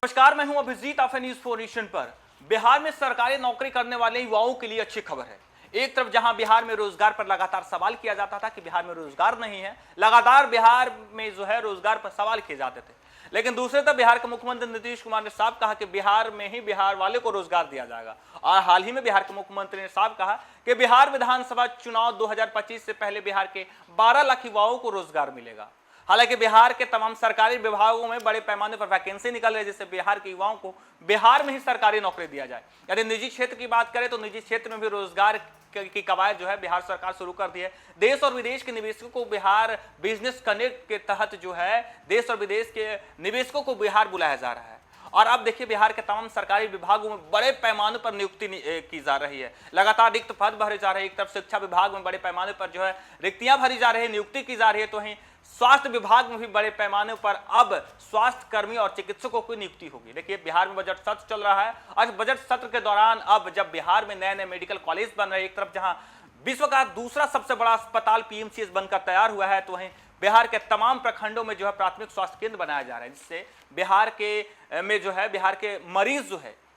नमस्कार, मैं हूं अभिजीत। आप न्यूज़ 4 नेशन पर। बिहार में सरकारी नौकरी करने वाले युवाओं के लिए अच्छी खबर है। एक तरफ जहां बिहार में रोजगार पर लगातार सवाल किया जाता था कि बिहार में रोजगार नहीं है, लगातार बिहार में रोजगार पर सवाल किए जाते थे, लेकिन दूसरी तरफ बिहार के मुख्यमंत्री नीतीश कुमार ने साफ कहा कि बिहार में ही बिहार वाले को रोजगार दिया जाएगा। और हाल ही में बिहार के मुख्यमंत्री ने साफ कहा कि बिहार विधानसभा चुनाव 2025 से पहले बिहार के 12 लाख युवाओं को रोजगार मिलेगा। हालांकि बिहार के तमाम सरकारी विभागों में बड़े पैमाने पर वैकेंसी निकल रही है, जिससे बिहार के युवाओं को बिहार में ही सरकारी नौकरी दिया जाए। यदि निजी क्षेत्र की बात करें तो निजी क्षेत्र में भी रोजगार की कवायद बिहार सरकार शुरू कर दी है। देश और विदेश के निवेशकों को बिहार बिजनेस कनेक्ट के तहत देश और विदेश के निवेशकों को बिहार बुलाया जा रहा है। और अब देखिए, बिहार के तमाम सरकारी विभागों में बड़े पैमाने पर नियुक्ति की जा रही है। लगातार रिक्त पद भरे जा रहे हैं। एक तरफ शिक्षा विभाग में बड़े पैमाने पर रिक्तियां भरी जा रही है, नियुक्ति की जा रही है, तो वहीं स्वास्थ्य विभाग में भी बड़े पैमाने पर अब स्वास्थ्य कर्मी और चिकित्सकों की नियुक्ति होगी। देखिए, बिहार में बजट सत्र चल रहा है और बजट सत्र के दौरान अब जब बिहार में नए नए मेडिकल कॉलेज बन रहे हैं, एक तरफ जहां विश्व का दूसरा सबसे बड़ा अस्पताल पीएमसीएच बनकर तैयार हुआ है, तो वहीं बिहार के तमाम प्रखंडों में प्राथमिक स्वास्थ्य केंद्र बनाया जा रहा है, जिससे बिहार के मरीज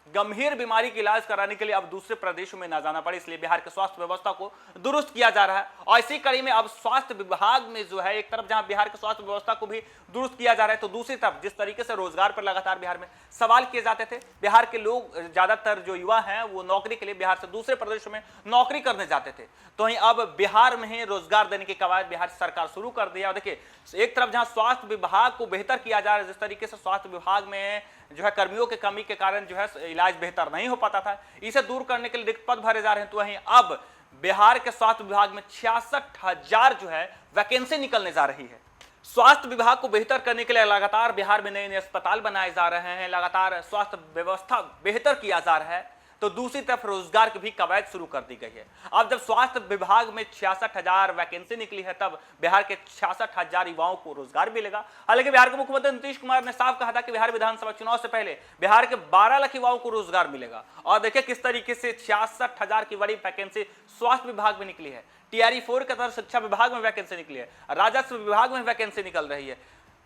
गंभीर बीमारी का इलाज कराने के लिए अब दूसरे प्रदेशों में ना जाना पड़े, इसलिए बिहार के स्वास्थ्य व्यवस्था को दुरुस्त किया जा रहा है। और इसी कड़ी में अब स्वास्थ्य विभाग में एक तरफ जहां बिहार के स्वास्थ्य व्यवस्था को भी दुरुस्त किया जा रहा है, तो दूसरी तरफ जिस तरीके से रोजगार पर लगातार बिहार में सवाल किए जाते थे, बिहार के लोग ज्यादातर युवा हैं वो नौकरी के लिए बिहार से दूसरे प्रदेशों में नौकरी करने जाते थे, तो वहीं अब बिहार में ही रोजगार देने की कवायद बिहार सरकार शुरू कर दी है। और देखिए, एक तरफ जहां स्वास्थ्य विभाग को बेहतर किया जा रहा है, जिस तरीके से स्वास्थ्य विभाग में कर्मियों के कमी के कारण इलाज बेहतर नहीं हो पाता था, इसे दूर करने के लिए रिक्त पद भरे जा रहे हैं, तो वहीं अब बिहार के स्वास्थ्य विभाग में 66,000 वैकेंसी निकलने जा रही है। स्वास्थ्य विभाग को बेहतर करने के लिए लगातार बिहार में नए नए अस्पताल बनाए जा रहे हैं, लगातार स्वास्थ्य व्यवस्था बेहतर किया जा रहा है, तो दूसरी तरफ रोजगार की भी कवायद शुरू कर दी गई है। अब जब स्वास्थ्य विभाग में 66,000 वैकेंसी निकली है, तब बिहार के 66,000 युवाओं को रोजगार मिलेगा। हालांकि बिहार के मुख्यमंत्री नीतीश कुमार ने साफ कहा था कि बिहार विधानसभा चुनाव से पहले बिहार के 12 लाख युवाओं को रोजगार मिलेगा। और देखिए किस तरीके से 66,000 की बड़ी वैकेंसी स्वास्थ्य विभाग में निकली है। TRE-4 के तहत शिक्षा विभाग में वैकेंसी निकली है, राजस्व विभाग में वैकेंसी निकल रही है,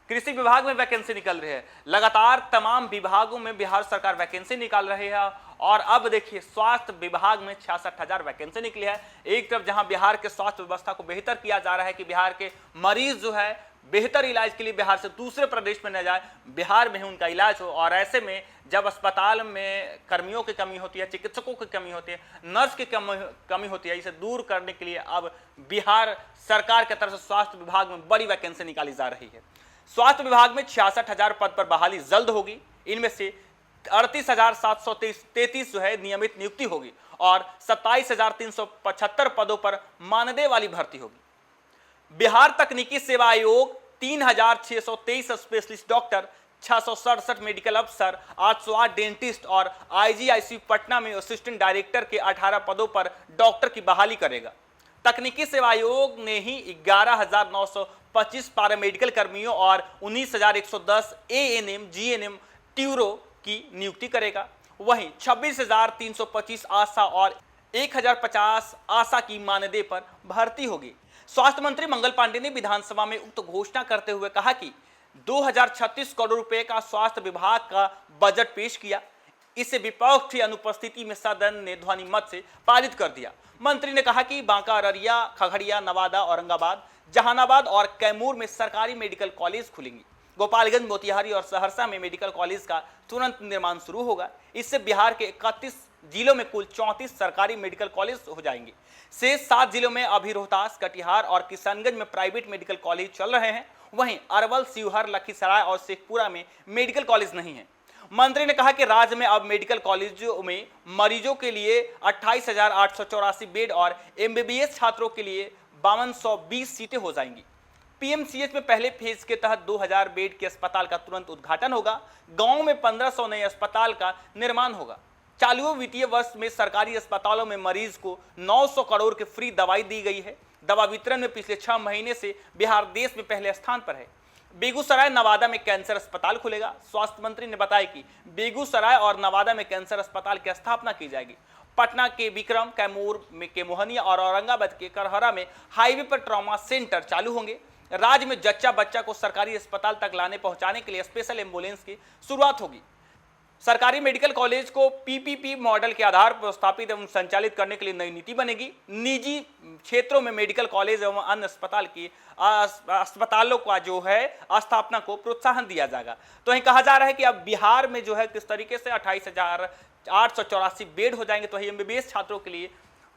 कृषि विभाग में वैकेंसी निकल रही है। लगातार तमाम विभागों में बिहार सरकार वैकेंसी निकाल रही है। और अब देखिए, स्वास्थ्य विभाग में 66,000 वैकेंसी निकली है। एक तरफ जहां बिहार के स्वास्थ्य व्यवस्था को बेहतर किया जा रहा है कि बिहार के मरीज बेहतर इलाज के लिए बिहार से दूसरे प्रदेश में न जाए, बिहार में ही उनका इलाज हो। और ऐसे में जब अस्पताल में कर्मियों की कमी होती है, चिकित्सकों की कमी होती है, नर्स की कमी होती है, इसे दूर करने के लिए अब बिहार सरकार की तरफ से स्वास्थ्य विभाग में बड़ी वैकेंसी निकाली जा रही है। स्वास्थ्य विभाग में 66,000 पद पर बहाली जल्द होगी। इनमें से 38,733 नियमित नियुक्ति होगी और 27,375 पदों पर मानदेय वाली भर्ती होगी। बिहार तकनीकी सेवा आयोग 3,623 स्पेशलिस्ट डॉक्टर, 667 मेडिकल अफसर, 808 डेंटिस्ट और IGIC पटना में असिस्टेंट डायरेक्टर के 18 पदों पर डॉक्टर की बहाली करेगा। तकनीकी सेवा आयोग ने ही 11,925 पैरामेडिकल कर्मियों और 19,110 ANM, GNM, ट्यूरो की नियुक्ति करेगा। वहीं 26,325 आशा और 1,050 आशा की मानदेय पर भर्ती होगी। स्वास्थ्य मंत्री मंगल पांडे ने विधानसभा में उक्त घोषणा करते हुए कहा कि 2036 करोड़ रुपए का स्वास्थ्य विभाग का बजट पेश किया। इसे विपक्ष की अनुपस्थिति में सदन ने ध्वनि मत से पारित कर दिया। मंत्री ने कहा कि बांका, अररिया, खगड़िया, नवादा, औरंगाबाद, जहानाबाद और कैमूर में सरकारी मेडिकल कॉलेज खुलेंगी। गोपालगंज, मोतिहारी और सहरसा में मेडिकल कॉलेज का तुरंत निर्माण शुरू होगा। इससे बिहार के 31 जिलों में कुल 34 सरकारी मेडिकल कॉलेज हो जाएंगे। शेष 7 जिलों में अभी रोहतास, कटिहार और किशनगंज में प्राइवेट मेडिकल कॉलेज चल रहे हैं। वहीं अरवल, शिवहर, लखीसराय और शेखपुरा में मेडिकल कॉलेज नहीं है। मंत्री ने कहा कि राज्य में अब मेडिकल कॉलेजों में मरीजों के लिए 28,884 बेड और MBBS छात्रों के लिए 5220 सीटें हो जाएंगी। PMCH में पहले फेज के तहत 2,000 बेड के अस्पताल का तुरंत उद्घाटन होगा। गांव में 1,500 नए अस्पताल का निर्माण होगा। चालू वित्तीय वर्ष में सरकारी अस्पतालों में मरीज को 900 करोड़ की फ्री दवाई दी गई है। दवा वितरण में पिछले 6 महीने से बिहार देश में पहले स्थान पर है। बेगूसराय, नवादा में कैंसर अस्पताल खुलेगा। स्वास्थ्य मंत्री ने बताया कि बेगूसराय और नवादा में कैंसर अस्पताल की स्थापना की जाएगी। पटना के विक्रम, कैमूर के मोहनिया और औरंगाबाद के करहरा में हाईवे पर ट्रॉमा सेंटर चालू होंगे। राज्य में जच्चा बच्चा को सरकारी अस्पताल तक लाने पहुंचाने के लिए स्पेशल एम्बुलेंस की शुरुआत होगी। सरकारी मेडिकल कॉलेज को पीपीपी मॉडल के आधार पर स्थापित एवं संचालित करने के लिए नई नीति बनेगी। निजी क्षेत्रों में मेडिकल कॉलेज एवं अन्य अस्पतालों का जो है स्थापना को प्रोत्साहन दिया जाएगा। तो वहीं कहा जा रहा है कि अब बिहार में जो है किस तरीके से 28,884 बेड हो जाएंगे, तो वही एमबीबीएस छात्रों के लिए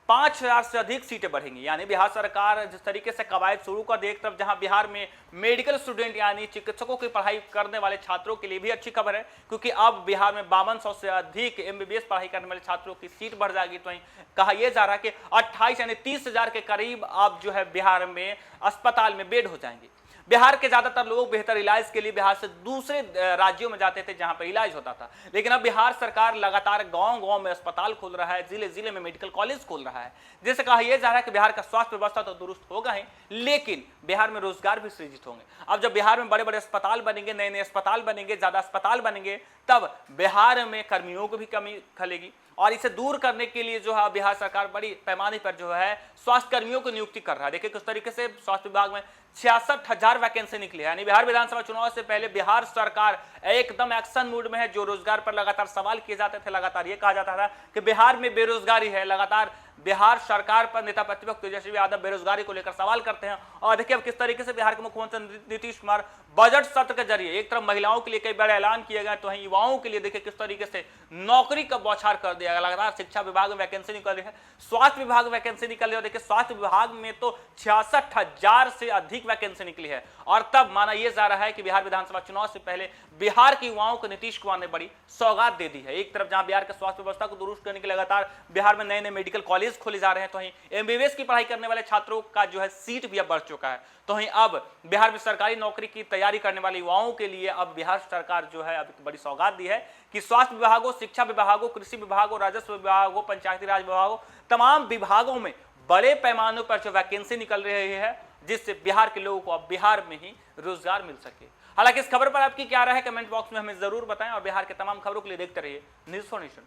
5,000 से अधिक सीटें बढ़ेंगी। यानी बिहार सरकार जिस तरीके से कवायद शुरू कर दे, एक तरफ जहां बिहार में मेडिकल स्टूडेंट यानी चिकित्सकों की पढ़ाई करने वाले छात्रों के लिए भी अच्छी खबर है, क्योंकि अब बिहार में 5200 से अधिक एमबीबीएस पढ़ाई करने वाले छात्रों की सीट बढ़ जाएगी। तो कहा यह जा रहा है कि 28 यानी 30,000 के करीब अब जो है बिहार में अस्पताल में बेड हो जाएंगे। बिहार के ज्यादातर लोग बेहतर इलाज के लिए बिहार से दूसरे राज्यों में जाते थे जहां पर इलाज होता था, लेकिन अब बिहार सरकार लगातार गांव-गांव में अस्पताल खोल रहा है, जिले-जिले में मेडिकल कॉलेज खोल रहा है। जैसे कहा यह जा रहा है कि बिहार का स्वास्थ्य व्यवस्था तो दुरुस्त होगा ही, लेकिन बिहार में रोजगार भी सृजित होंगे। अब जब बिहार में बड़े-बड़े अस्पताल बनेंगे, नए-नए अस्पताल बनेंगे, ज्यादा अस्पताल बनेंगे, तब बिहार में कर्मियों को भी कमी खलेगी। और इसे दूर करने के लिए जो है बिहार सरकार बड़ी पैमाने पर जो है स्वास्थ्य कर्मियों की नियुक्ति कर रहा है। देखिए किस तरीके से स्वास्थ्य विभाग में 66,000 वैकेंसी निकली है। यानी बिहार विधानसभा चुनाव से पहले बिहार सरकार एकदम एक्शन मूड में है। जो रोजगार पर लगातार सवाल किए जाते थे, लगातार ये कहा जाता था कि बिहार में बेरोजगारी है, लगातार बिहार सरकार पर नेता प्रतिपक्ष तेजस्वी यादव बेरोजगारी को लेकर सवाल करते हैं। और देखिए अब किस तरीके से बिहार के मुख्यमंत्री नीतीश कुमार बजट सत्र के जरिए एक तरफ महिलाओं के लिए कई बड़े ऐलान किए गए, तो वहीं युवाओं के लिए देखिए किस तरीके से नौकरी का बौछार कर दिया गया। लगातार शिक्षा विभाग में वैकेंसी निकल रही है, स्वास्थ्य विभाग में वैकेंसी निकल रही है। देखिए स्वास्थ्य विभाग में तो 66,000 से अधिक वैकेंसी निकली है। और तब माना यह जा रहा है कि बिहार विधानसभा चुनाव से पहले बिहार के युवाओं को नीतीश कुमार ने बड़ी सौगात दे दी है। एक तरफ जहां बिहार के स्वास्थ्य व्यवस्था को दुरुस्त करने के लिए लगातार बिहार में नए-नए मेडिकल कॉलेज खोले जा रहे हैं, तो वहीं एमबीबीएस की पढ़ाई करने वाले छात्रों का जो है सीट भी अब बढ़ चुका है। तो वहीं अब बिहार में सरकारी नौकरी की तैयारी करने वाले युवाओं के लिए अब बिहार सरकार जो है अब बड़ी सौगात दी है कि स्वास्थ्य विभाग हो, शिक्षा विभाग हो, कृषि विभाग हो, राजस्व विभाग हो, पंचायती राज विभाग हो, तमाम विभागों में बड़े पैमाने पर जो वैकेंसी निकल रही है, जिससे बिहार के लोगों को अब बिहार में ही रोजगार मिल सके। हालांकि इस खबर पर आपकी क्या राय है, कमेंट बॉक्स में हमें जरूर बताएं और बिहार के तमाम खबरों के लिए देखते रहिए न्यूज़4नेशन।